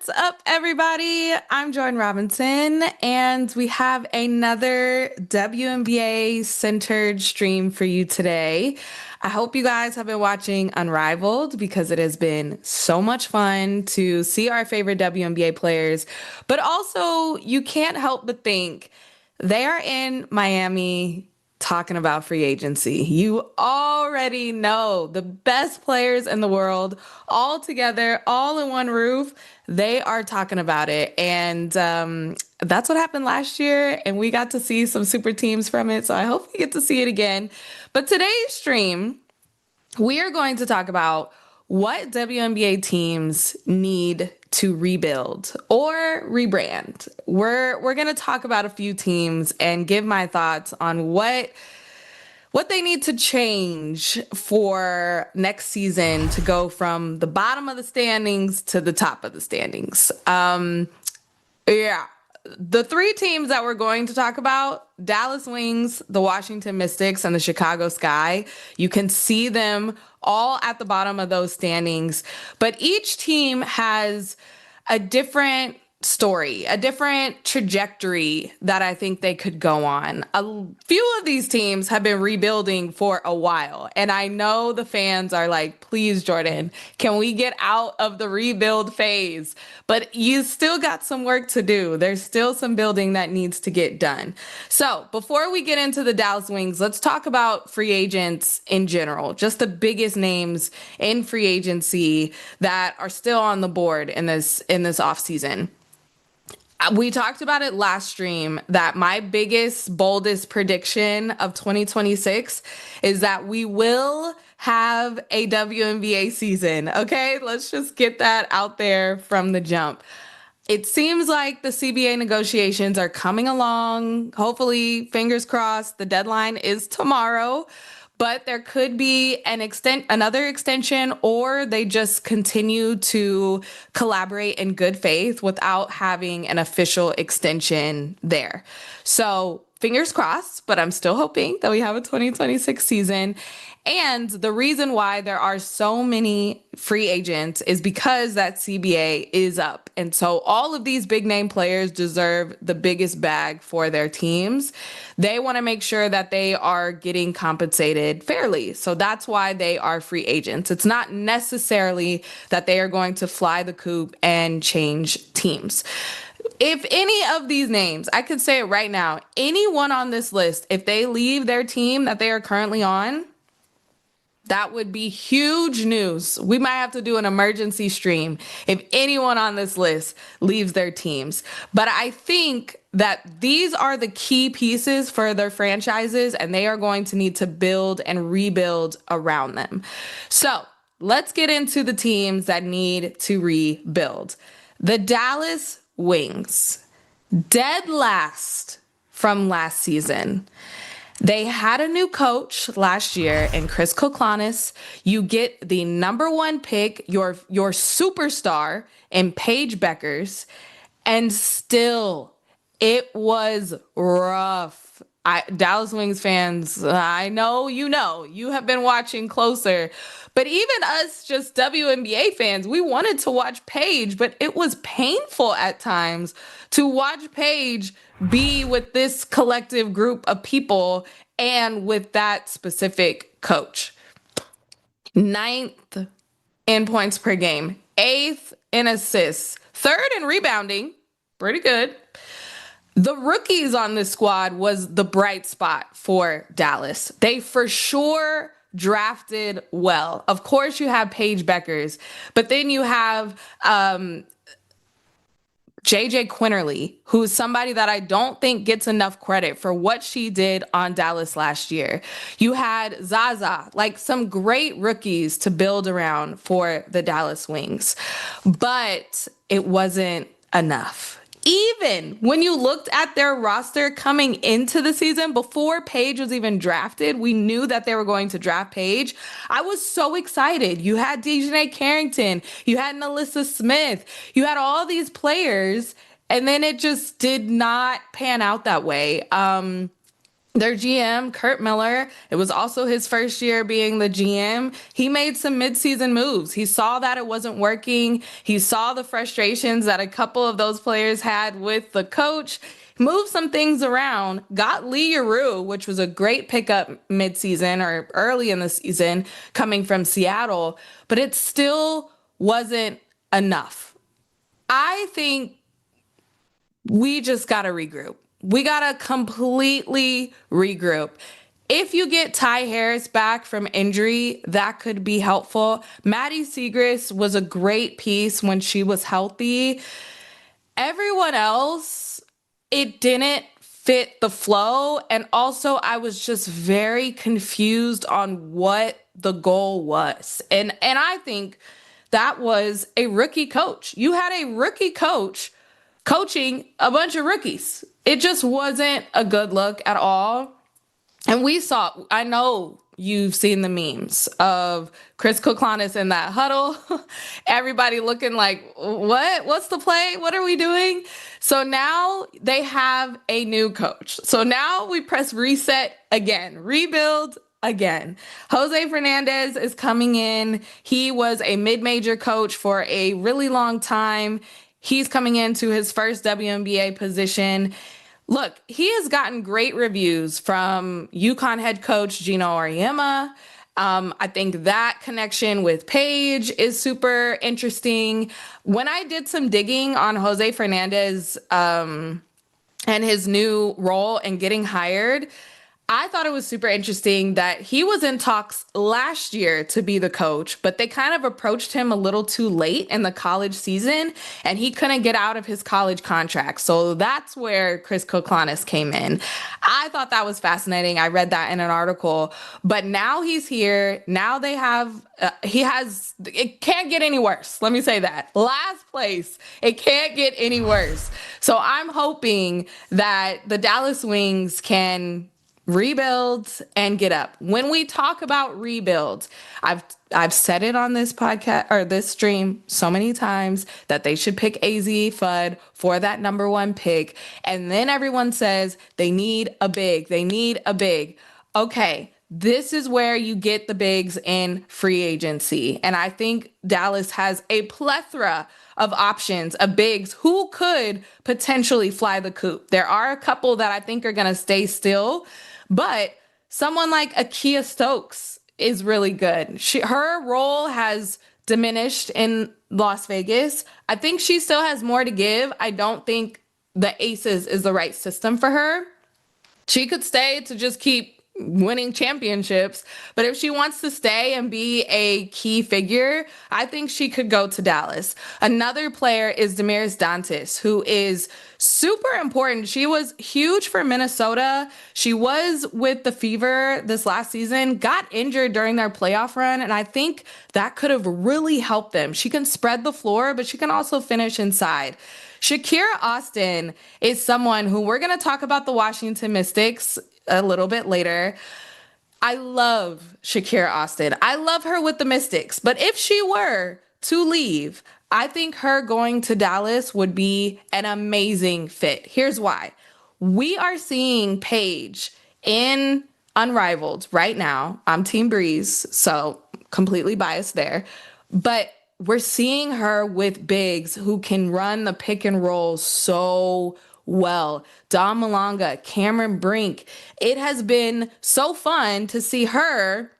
What's up, everybody? I'm Jordan Robinson, and we have another WNBA centered stream for you today. I hope you guys have been watching Unrivaled because it has been so much fun to see our favorite WNBA players, but also you can't help but think they are in Miami talking about free agency. You already know the best players in the world all together, all in one roof. They are talking about it. And that's what happened last year. And we got to see some super teams from it. So I hope we get to see it again. But today's stream, we are going to talk about what WNBA teams need to rebuild or rebrand. We're going to talk about a few teams and give my thoughts on what they need to change for next season to go from the bottom of the standings to the top of the standings. Yeah. The three teams that we're going to talk about, Dallas Wings, the Washington Mystics, and the Chicago Sky. You can see them all at the bottom of those standings, but each team has a different story, a different trajectory that I think they could go on. A few of these teams have been rebuilding for a while, and I know the fans are like, please, Jordan, can we get out of the rebuild phase? But you still got some work to do. There's still some building that needs to get done. So before we get into the Dallas Wings, let's talk about free agents in general, just the biggest names in free agency that are still on the board in this offseason. We talked about it last stream that my biggest, boldest prediction of 2026 is that we will have a WNBA season. Okay, let's just get that out there from the jump. It seems like the CBA negotiations are coming along. Hopefully, fingers crossed, the deadline is tomorrow. But there could be another extension, or they just continue to collaborate in good faith without having an official extension there. So fingers crossed, but I'm still hoping that we have a 2026 season. And the reason why there are so many free agents is because that CBA is up. And so all of these big name players deserve the biggest bag for their teams. They want to make sure that they are getting compensated fairly. So that's why they are free agents. It's not necessarily that they are going to fly the coop and change teams. If any of these names, I could say it right now, anyone on this list, if they leave their team that they are currently on, that would be huge news. We might have to do an emergency stream if anyone on this list leaves their teams. But I think that these are the key pieces for their franchises, and they are going to need to build and rebuild around them. So let's get into the teams that need to rebuild. The Dallas Wings, dead last from last season. They had a new coach last year in Chris Koklanis. You get the number one pick, your superstar in Paige Beckers, and still it was rough. Dallas Wings fans, I know you have been watching closer, but even us just WNBA fans, we wanted to watch Paige, but it was painful at times to watch Paige be with this collective group of people and with that specific coach. Ninth in points per game, eighth in assists, third in rebounding, pretty good. The rookies on this squad was the bright spot for Dallas. They for sure drafted well. Of course, you have Paige Beckers, but then you have JJ Quinterly, who's somebody that I don't think gets enough credit for what she did on Dallas last year. You had Zaza, like some great rookies to build around for the Dallas Wings, but it wasn't enough. Even when you looked at their roster coming into the season, before Paige was even drafted, we knew that they were going to draft Paige. I was so excited. You had Dejanay Carrington, you had Nalissa Smith, you had all these players, and then it just did not pan out that way. Their GM, Kurt Miller, it was also his first year being the GM. He made some midseason moves. He saw that it wasn't working. He saw the frustrations that a couple of those players had with the coach, moved some things around, got Lee Yaroo, which was a great pickup midseason or early in the season coming from Seattle, but it still wasn't enough. I think we just got to regroup. We got to completely regroup. If you get Ty Harris back from injury, that could be helpful. Maddie Siegrist was a great piece when she was healthy. Everyone else, it didn't fit the flow. And also, I was just very confused on what the goal was. And I think that was a rookie coach. You had a rookie coach coaching a bunch of rookies. It just wasn't a good look at all. And we saw, I know you've seen the memes of Chris Koklanis in that huddle. Everybody looking like, what? What's the play? What are we doing? So now they have a new coach. So now we press reset again, rebuild again. Jose Fernandez is coming in. He was a mid-major coach for a really long time. He's coming into his first WNBA position. Look, he has gotten great reviews from UConn head coach Gino Auriemma. I think that connection with Paige is super interesting. When I did some digging on Jose Fernandez and his new role and getting hired, I thought it was super interesting that he was in talks last year to be the coach, but they kind of approached him a little too late in the college season, and he couldn't get out of his college contract. So that's where Chris Koklanis came in. I thought that was fascinating. I read that in an article, but now he's here. Now they have, it can't get any worse. Let me say that. Last place. It can't get any worse. So I'm hoping that the Dallas Wings can rebuild and get up. When we talk about rebuild, I've said it on this podcast or this stream so many times that they should pick AZ Fudd for that number one pick. And then everyone says they need a big. They need a big. Okay, this is where you get the bigs in free agency. And I think Dallas has a plethora of options of bigs who could potentially fly the coop. There are a couple that I think are going to stay still, but someone like Akia Stokes is really good. Her role has diminished in Las Vegas. I think she still has more to give. I don't think the Aces is the right system for her. She could stay to just keep winning championships, but if she wants to stay and be a key figure, I think she could go to Dallas. Another player is Damaris Dantas, who is super important. She was huge for Minnesota. She was with the Fever this last season, got injured during their playoff run, and I think that could have really helped them. She can spread the floor, but she can also finish inside. Shakira Austin is someone who we're going to talk about the Washington Mystics a little bit later. I love Shakira Austin. I love her with the Mystics. But if she were to leave, I think her going to Dallas would be an amazing fit. Here's why. We are seeing Paige in Unrivaled right now. I'm Team Breeze, so completely biased there. But we're seeing her with bigs who can run the pick and roll so well. Dom Malonga, Cameron Brink. It has been so fun to see her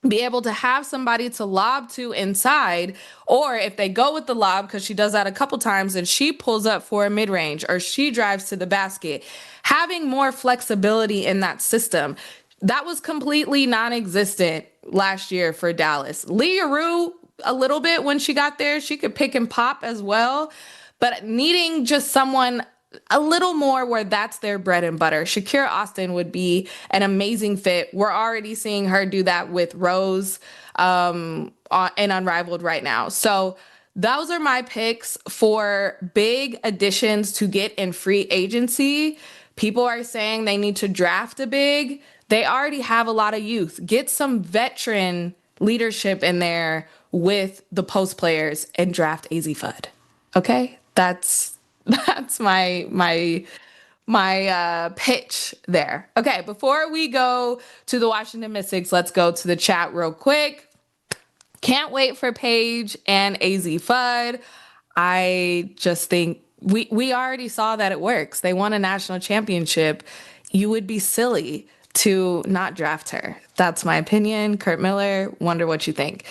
be able to have somebody to lob to inside, or if they go with the lob, because she does that a couple times and she pulls up for a mid-range or she drives to the basket, having more flexibility in that system. That was completely non-existent last year for Dallas. Lee Yaroo, a little bit when she got there, she could pick and pop as well, but needing just someone a little more where that's their bread and butter. Shakira Austin would be an amazing fit. We're already seeing her do that with Rose in Unrivaled right now. So those are my picks for big additions to get in free agency. People are saying they need to draft a big. They already have a lot of youth. Get some veteran leadership in there with the post players and draft AZ Fudd. Okay? That's my pitch there. Okay, before we go to the Washington Mystics, let's go to the chat real quick. Can't wait for Paige and AZ Fudd. I just think we already saw that it works. They won a national championship. You would be silly to not draft her. That's my opinion. Kurt Miller, wonder what you think.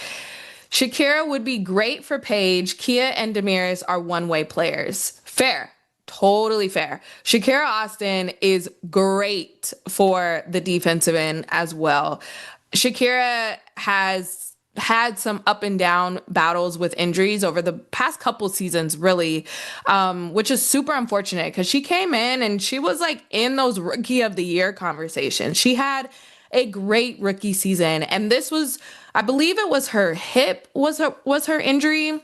Shakira would be great for Paige. Kia and Damaris are one-way players. Fair. Totally fair. Shakira Austin is great for the defensive end as well. Shakira has had some up and down battles with injuries over the past couple seasons, really, which is super unfortunate because she came in and she was like in those rookie of the year conversations. She had a great rookie season, and this was, I believe it was her hip was her injury.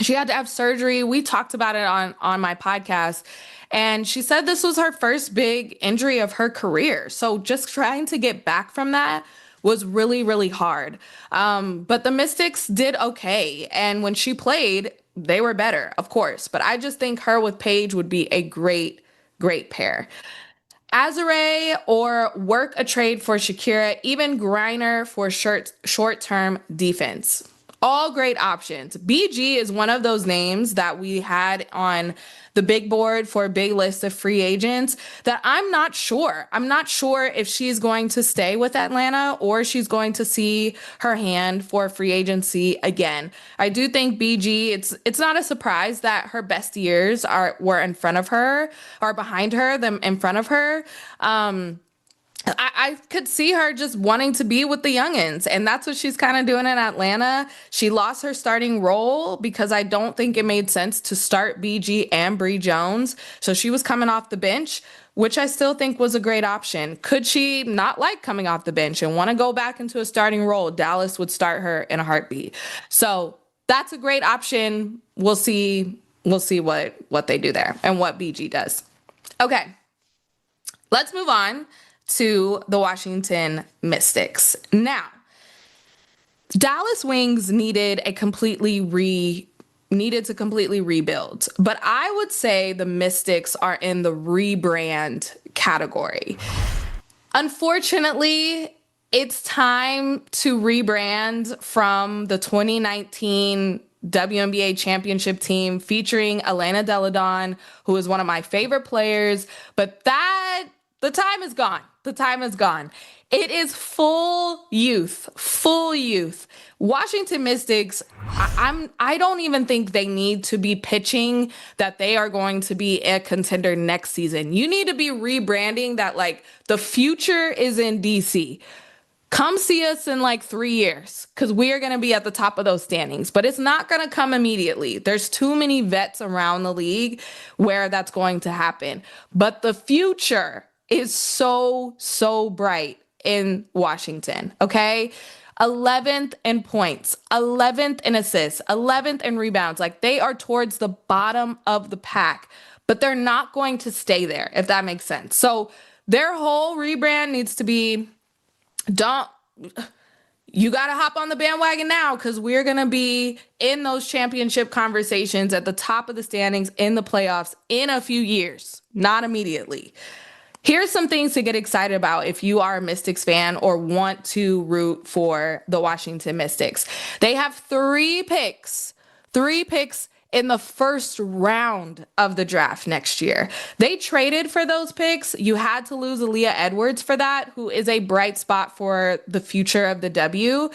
She had to have surgery. We talked about it on my podcast. And she said this was her first big injury of her career. So just trying to get back from that was really, really hard. But the Mystics did okay. And when she played, they were better, of course. But I just think her with Paige would be a great, great pair. Azare or work a trade for Shakira, even Griner for short-term defense. All great options. BG is one of those names that we had on the big board for a big list of free agents that I'm not sure. I'm not sure if she's going to stay with Atlanta or she's going to see her hand for free agency again. I do think BG, it's not a surprise that her best years were in front of her or behind her than in front of her. I could see her just wanting to be with the youngins, and that's what she's kind of doing in Atlanta. She lost her starting role because I don't think it made sense to start BG and Bree Jones. So she was coming off the bench, which I still think was a great option. Could she not like coming off the bench and want to go back into a starting role? Dallas would start her in a heartbeat. So that's a great option. We'll see what they do there and what BG does. Okay, let's move on to the Washington Mystics. Now, Dallas Wings needed to completely rebuild, but I would say the Mystics are in the rebrand category. Unfortunately, it's time to rebrand from the 2019 WNBA championship team featuring Elena Delle Donne, who is one of my favorite players, but the time is gone. The time is gone. It is full youth. Washington Mystics, I don't even think they need to be pitching that they are going to be a contender next season. You need to be rebranding that like the future is in DC. Come see us in like 3 years because we are going to be at the top of those standings, but it's not going to come immediately. There's too many vets around the league where that's going to happen. But the future is so bright in Washington, okay? 11th in points, 11th in assists, 11th in rebounds. Like they are towards the bottom of the pack, but they're not going to stay there, if that makes sense. So their whole rebrand needs to be, you got to hop on the bandwagon now because we're going to be in those championship conversations at the top of the standings in the playoffs in a few years, not immediately. Here's some things to get excited about if you are a Mystics fan or want to root for the Washington Mystics. They have three picks in the first round of the draft next year. They traded for those picks. You had to lose Aaliyah Edwards for that, who is a bright spot for the future of the W.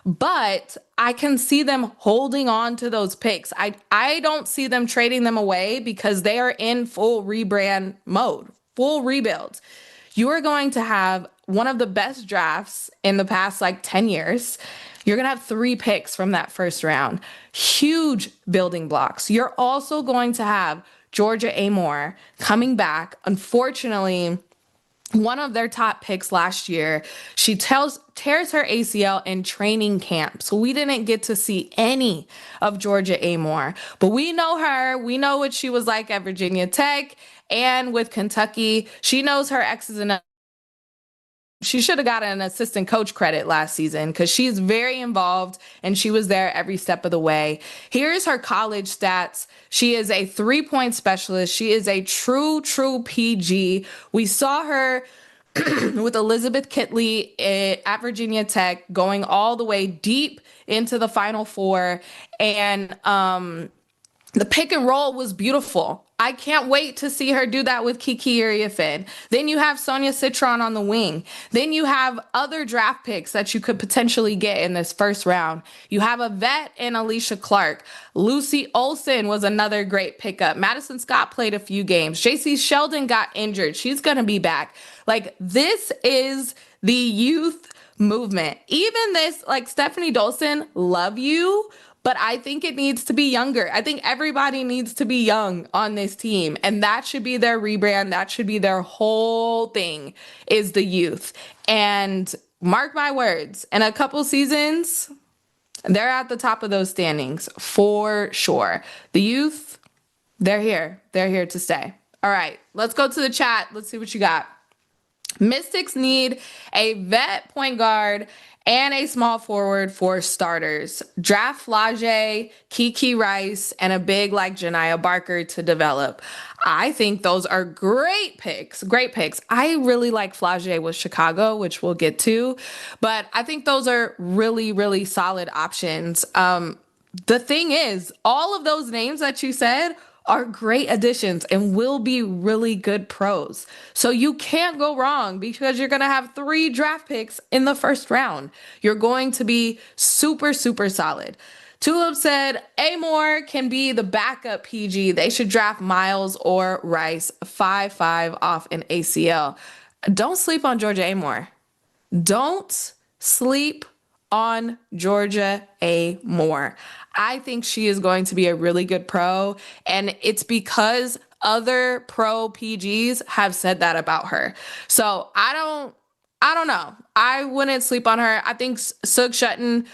But I can see them holding on to those picks. I don't see them trading them away because they are in full rebrand mode. Full rebuild. You are going to have one of the best drafts in the past like 10 years. You're going to have 3 picks from that first round. Huge building blocks. You're also going to have Georgia Amore coming back. Unfortunately, one of their top picks last year, she tears her ACL in training camp. So we didn't get to see any of Georgia Amore. But we know her. We know what she was like at Virginia Tech and with Kentucky. She knows her X's and O's. she should have got an assistant coach credit last season because she's very involved and she was there every step of the way. Here's her college stats. She is a 3-point specialist. She is a true PG. We saw her with Elizabeth Kitley at Virginia Tech going all the way deep into the Final Four. And the pick and roll was beautiful. I can't wait to see her do that with Kiki Iriafen. Then you have Sonia Citron on the wing. Then you have other draft picks that you could potentially get in this first round. You have a vet in Alicia Clark. Lucy Olson was another great pickup. Madison Scott played a few games. JC Sheldon got injured. She's going to be back. Like, this is the youth movement. Even this, like, Stephanie Dolson, love you, but I think it needs to be younger. I think everybody needs to be young on this team. And that should be their rebrand. That should be their whole thing, is the youth. And mark my words, in a couple seasons, they're at the top of those standings for sure. The youth, they're here. They're here to stay. All right, let's go to the chat. Let's see what you got. Mystics need a vet point guard and a small forward for starters. Draft Flage, Kiki Rice, and a big like Janiyah Barker to develop. I think those are great picks. Great picks. I really like Flage with Chicago, which we'll get to, but I think those are really solid options. The thing is, all of those names that you said are great additions and will be really good pros. So you can't go wrong because you're going to have 3 draft picks in the first round. You're going to be super solid. Tulip said, Amore can be the backup PG. They should draft Miles or Rice 5'5" off an ACL. Don't sleep on Georgia Amore. Don't sleep on Georgia Amore. I think she is going to be a really good pro, and it's because other pro PGs have said that about her. So I don't know. I wouldn't sleep on her. I think Sug Sutton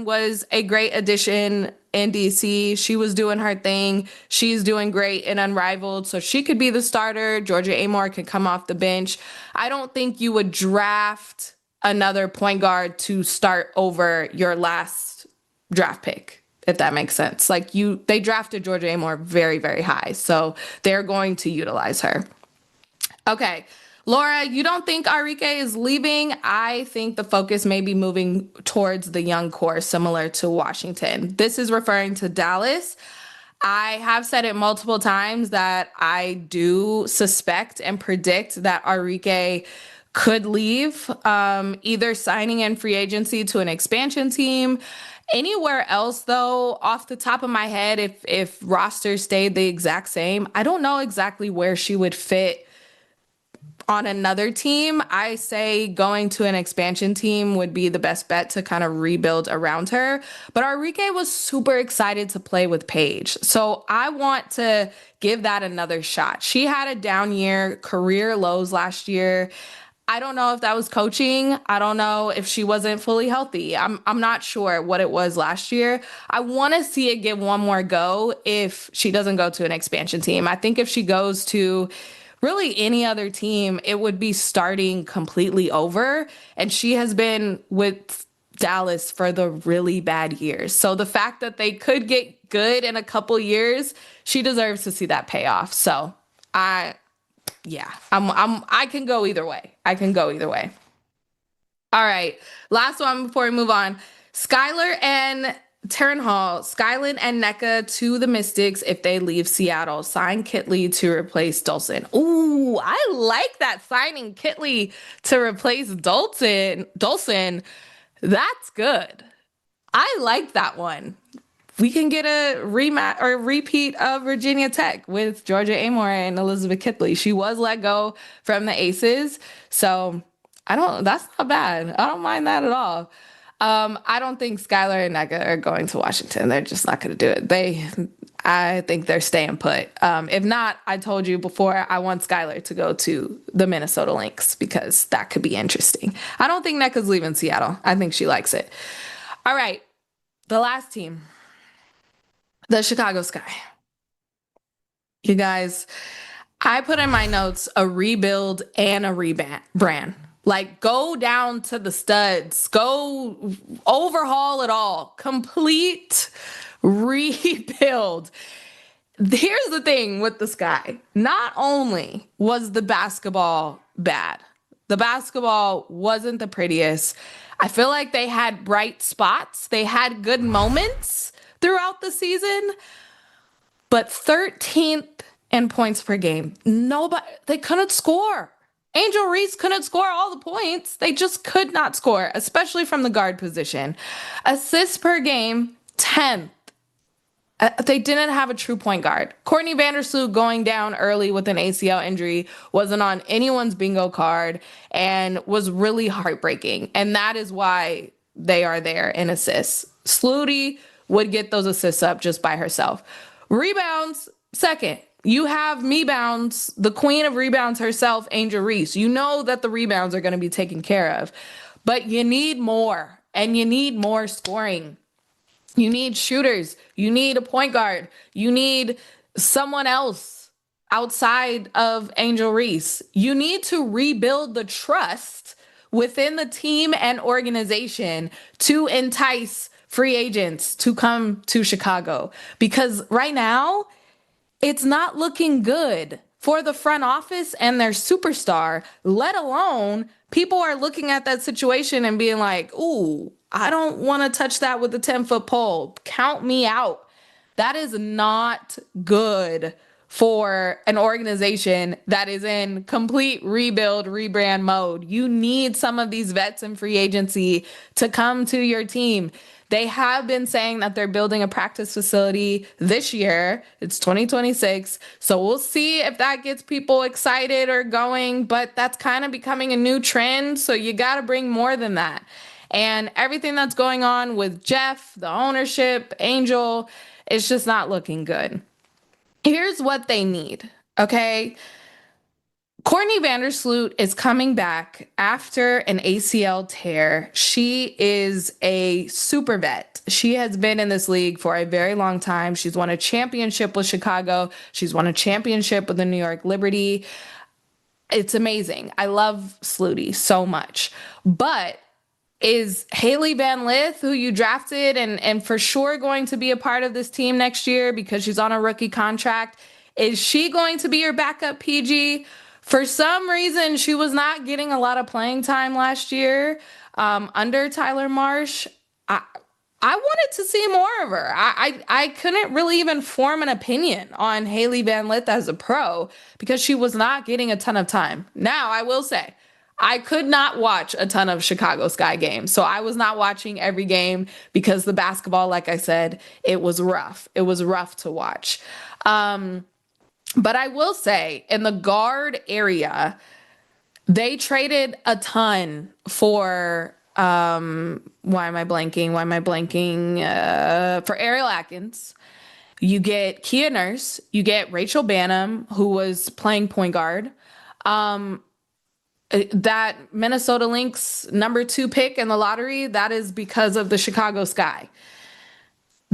was a great addition in DC. She was doing her thing. She's doing great in Unrivaled, so she could be the starter. Georgia Amore could come off the bench. I don't think you would draft another point guard to start over your last draft pick, if that makes sense. Like, they drafted Georgia Amore very high, so they're going to utilize her. Okay, Laura, you don't think Arike is leaving? I think the focus may be moving towards the young core, similar to Washington. This is referring to Dallas. I have said it multiple times that I do suspect and predict that Arike could leave, either signing in free agency to an expansion team. Anywhere else, though, off the top of my head, if roster stayed the exact same, I don't know exactly where she would fit on another team. I say going to an expansion team would be the best bet to kind of rebuild around her. But Arike was super excited to play with Paige. So I want to give that another shot. She had a down year, career lows last year. I don't know if that was coaching. I don't know if she wasn't fully healthy. I'm not sure what it was last year. I want to see it give one more go if she doesn't go to an expansion team. I think if she goes to really any other team, it would be starting completely over. And she has been with Dallas for the really bad years. So the fact that they could get good in a couple years, she deserves to see that payoff. So I can go either way. All right. Last one before we move on. Skylar and Taryn Hall, Skyland and NECA to the Mystics if they leave Seattle. Sign Kitley to replace Dolson. Ooh, I like that, signing Kitley to replace Dolson. That's good. I like that one. We can get a rematch or repeat of Virginia Tech with Georgia Amore and Elizabeth Kitley. She was let go from the Aces, so that's not bad. I don't mind that at all. I don't think Skylar and NECA are going to Washington. They're just not going to do it. I think they're staying put. If not, I told you before, I want Skylar to go to the Minnesota Lynx because that could be interesting. I don't think NECA's leaving Seattle. I think she likes it. All right, the last team, the Chicago Sky. You guys, I put in my notes a rebuild and a rebrand. Like, go down to the studs, go overhaul it all, complete rebuild. Here's the thing with the Sky. Not only was the basketball bad, the basketball wasn't the prettiest. I feel like they had bright spots, they had good moments throughout the season, but 13th in points per game. Nobody, they couldn't score. Angel Reese couldn't score all the points. They just could not score, especially from the guard position. Assists per game, 10th. They didn't have a true point guard. Courtney Vandersloot going down early with an ACL injury wasn't on anyone's bingo card and was really heartbreaking. And that is why they are there in assists. Sluty would get those assists up just by herself. Rebounds, second. You have me-bounds, the queen of rebounds herself, Angel Reese. You know that the rebounds are going to be taken care of. But you need more, and you need more scoring. You need shooters. You need a point guard. You need someone else outside of Angel Reese. You need to rebuild the trust within the team and organization to entice free agents to come to Chicago. Because right now, it's not looking good for the front office and their superstar, let alone people are looking at that situation and being like, ooh, I don't want to touch that with a 10-foot pole. Count me out. That is not good for an organization that is in complete rebuild, rebrand mode. You need some of these vets in free agency to come to your team. They have been saying that they're building a practice facility this year. It's 2026. So we'll see if that gets people excited or going, but that's kind of becoming a new trend. So you got to bring more than that. And everything that's going on with Jeff, the ownership, Angel, it's just not looking good. Here's what they need, okay? Courtney Vandersloot is coming back after an ACL tear. She is a super vet. She has been in this league for a very long time. She's won a championship with Chicago. She's won a championship with the New York Liberty. It's amazing. I love Sluty so much. But is Haley Van Lith, who you drafted and for sure going to be a part of this team next year because she's on a rookie contract, is she going to be your backup PG? For some reason, she was not getting a lot of playing time last year under Tyler Marsh. I wanted to see more of her. I couldn't really even form an opinion on Haley Van Lith as a pro because she was not getting a ton of time. Now, I will say, I could not watch a ton of Chicago Sky games. So I was not watching every game because the basketball, like I said, it was rough. It was rough to watch. But I will say in the guard area, they traded a ton for, why am I blanking? For Ariel Atkins. You get Kia Nurse. You get Rachel Bannum, who was playing point guard. That Minnesota Lynx number 2 pick in the lottery, that is because of the Chicago Sky.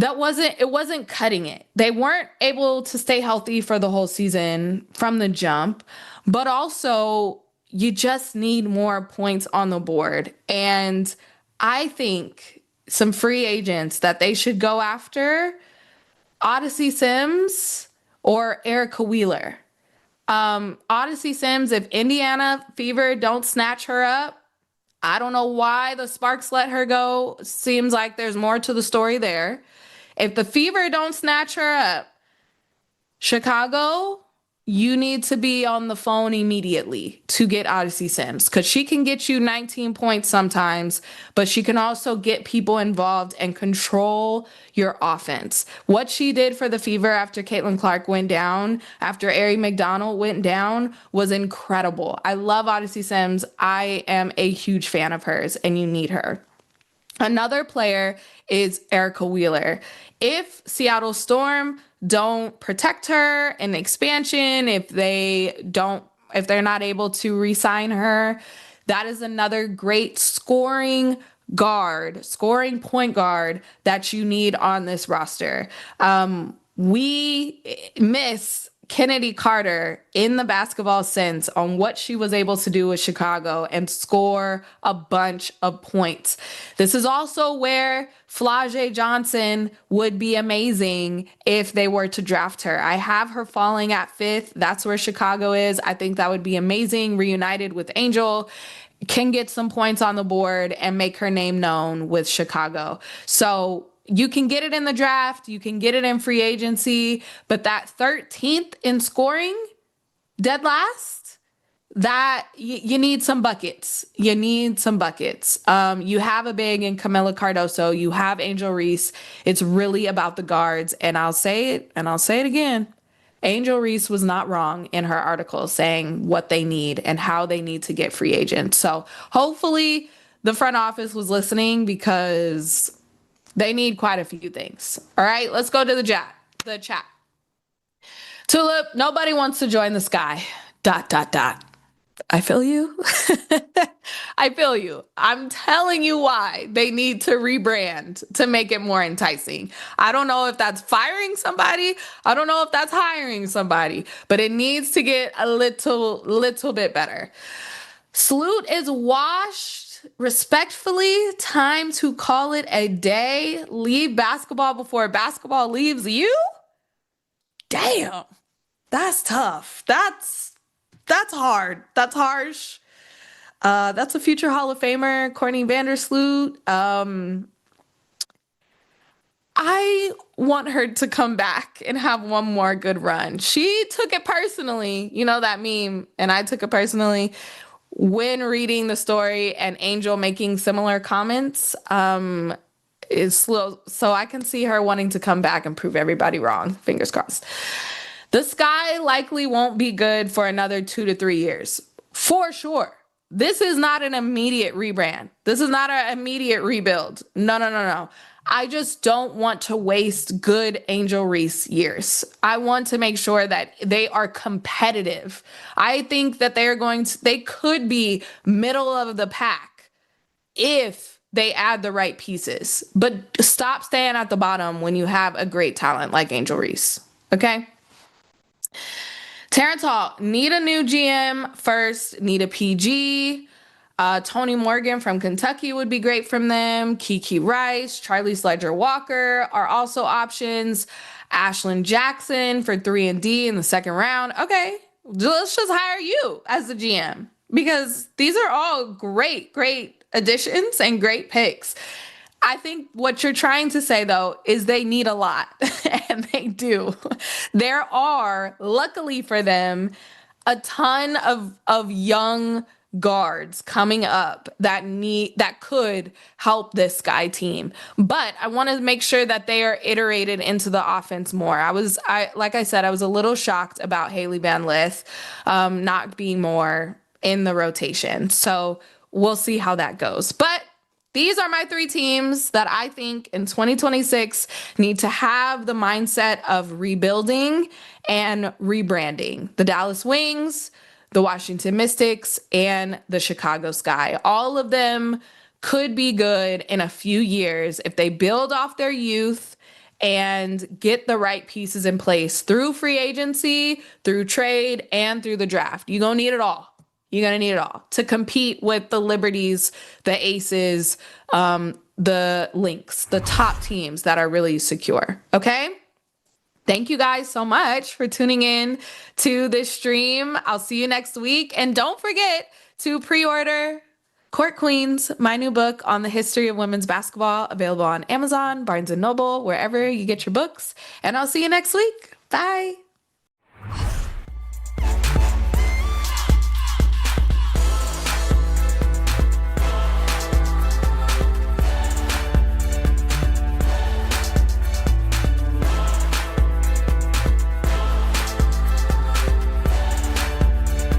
It wasn't cutting it. They weren't able to stay healthy for the whole season from the jump, but also you just need more points on the board. And I think some free agents that they should go after, Odyssey Sims or Erica Wheeler. Odyssey Sims, if Indiana Fever don't snatch her up, I don't know why the Sparks let her go. Seems like there's more to the story there. If the Fever don't snatch her up, Chicago, you need to be on the phone immediately to get Odyssey Sims because she can get you 19 points sometimes, but she can also get people involved and control your offense. What she did for the Fever after Caitlin Clark went down, after Ari McDonald went down, was incredible. I love Odyssey Sims. I am a huge fan of hers, and you need her. Another player is Erica Wheeler. If Seattle Storm don't protect her in expansion, if they're not able to re-sign her, that is another great scoring point guard that you need on this roster. We miss Kennedy Carter in the basketball sense on what she was able to do with Chicago and score a bunch of points. This is also where Flau'jae Johnson would be amazing if they were to draft her. I have her falling at 5th. That's where Chicago is. I think that would be amazing. Reunited with Angel, can get some points on the board and make her name known with Chicago. So you can get it in the draft, you can get it in free agency, but that 13th in scoring, dead last, that you need some buckets. You need some buckets. You have a big in Camila Cardoso. You have Angel Reese. It's really about the guards. And I'll say it, and I'll say it again. Angel Reese was not wrong in her article saying what they need and how they need to get free agents. So hopefully the front office was listening, because they need quite a few things. All right, let's go to the chat. Tulip, nobody wants to join the sky. ... I feel you. I feel you. I'm telling you why they need to rebrand to make it more enticing. I don't know if that's firing somebody. I don't know if that's hiring somebody, but it needs to get a little bit better. Sloot is washed. Respectfully, time to call it a day. Leave basketball before basketball leaves you. Damn, that's tough. That's hard. That's harsh. That's a future Hall of Famer, Courtney Vandersloot. I want her to come back and have one more good run. She took it personally. You know that meme, and I took it personally when reading the story, and Angel making similar comments is slow. So I can see her wanting to come back and prove everybody wrong. Fingers crossed. The sky likely won't be good for another 2 to 3 years. For sure. This is not an immediate rebrand. This is not an immediate rebuild. No. I just don't want to waste good Angel Reese years. I want to make sure that they are competitive. I think that they could be middle of the pack if they add the right pieces. But stop staying at the bottom when you have a great talent like Angel Reese. Okay? Terrence Hall, need a new GM first, need a PG. Tony Morgan from Kentucky would be great from them. Kiki Rice, Charlie Sledger Walker are also options. Ashlyn Jackson for 3-and-D in the second round. Okay, let's just hire you as the GM, because these are all great additions and great picks. I think what you're trying to say, though, is they need a lot, and they do. There are, luckily for them, a ton of young guards coming up that could help this Sky team. But I want to make sure that they are iterated into the offense more. Like I said, I was a little shocked about Haley Van Lith not being more in the rotation. So we'll see how that goes. But these are my 3 teams that I think in 2026 need to have the mindset of rebuilding and rebranding. The Dallas Wings, the Washington Mystics, and the Chicago Sky. All of them could be good in a few years if they build off their youth and get the right pieces in place through free agency, through trade, and through the draft. You're going to need it all. You're going to need it all to compete with the Liberties, the Aces, the Lynx, the top teams that are really secure. Okay? Thank you guys so much for tuning in to this stream. I'll see you next week. And don't forget to pre-order Court Queens, my new book on the history of women's basketball, available on Amazon, Barnes & Noble, wherever you get your books. And I'll see you next week. Bye.